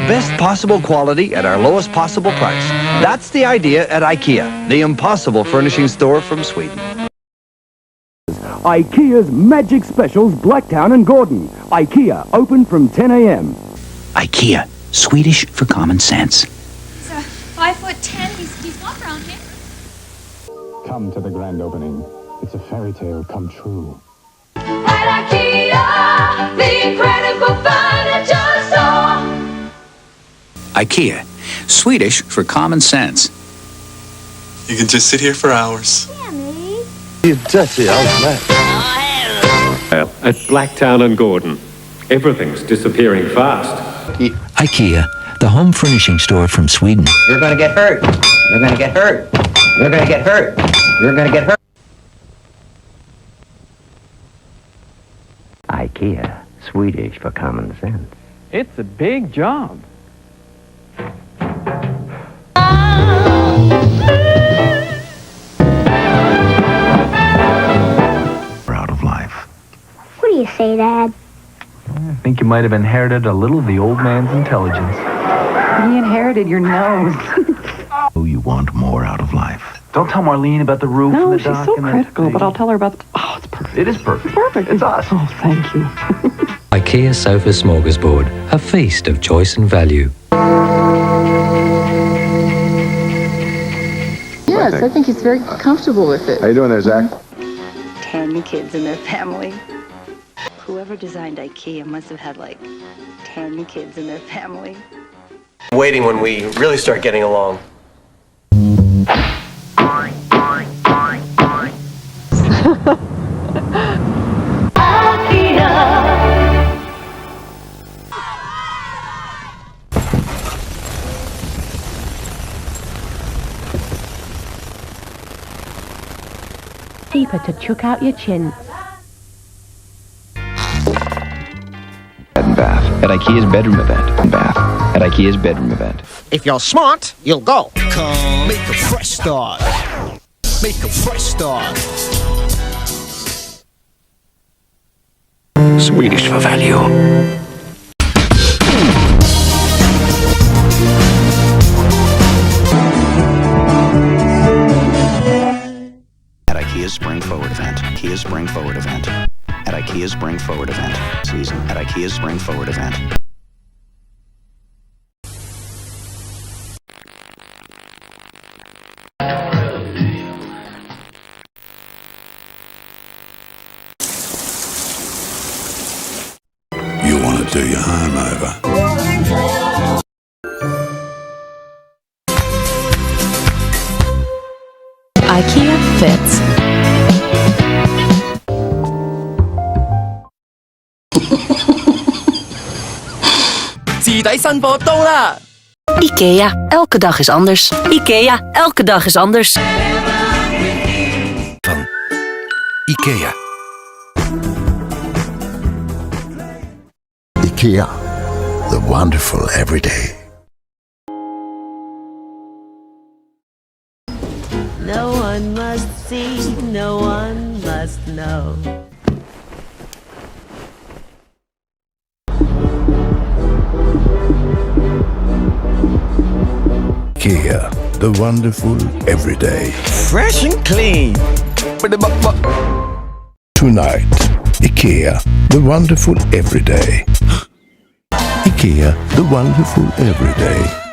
best possible quality at our lowest possible price. That's the idea at IKEA, the impossible furnishing store from Sweden. IKEA's Magic Specials, Blacktown and Gordon. IKEA, open from 10 a.m. IKEA, Swedish for common sense. He's 5'10". He's not around here. Come to the grand opening. It's a fairy tale come true. At IKEA, the incredible furniture store. IKEA, Swedish for common sense. You can just sit here for hours. You dirty old man. At Blacktown and Gordon, everything's disappearing fast. IKEA, the home furnishing store from Sweden. You're gonna get hurt. You're gonna get hurt. You're gonna get hurt. You're gonna get hurt. IKEA, Swedish for common sense. It's a big job. Out of life. What do you say, Dad? I think you might have inherited a little of the old man's intelligence. He inherited your nose. Oh, you want more out of life. Don't tell Marlene about the roof and the No, she's dock so and the critical, thing. but I'll tell her about the... Oh, it's perfect. It is perfect. It's perfect. It's us. Oh, thank you. IKEA Sofa Smorgasbord, a feast of choice and value. Yes, I think he's very comfortable with it. How you doing there, Zach? 10 kids in their family. Whoever designed IKEA must have had like 10 kids in their family. Waiting when we really start getting along. Deeper to chuck out your chin. Bed and bath. At IKEA's bedroom event. And bath. At IKEA's bedroom event. If you're smart, you'll go. Come make a fresh start. Make a fresh start. Swedish for value. At IKEA's Spring Forward event. IKEA's Spring Forward event. At IKEA's Spring Forward event. Season. At IKEA's Spring Forward event. You want to do your home over. IKEA fits. IKEA, elke dag is anders. IKEA, elke dag is anders. Van IKEA. IKEA, the wonderful everyday. No one must see, no one must know. IKEA, the wonderful everyday. Fresh and clean. Tonight, IKEA, the wonderful everyday. IKEA, the wonderful everyday.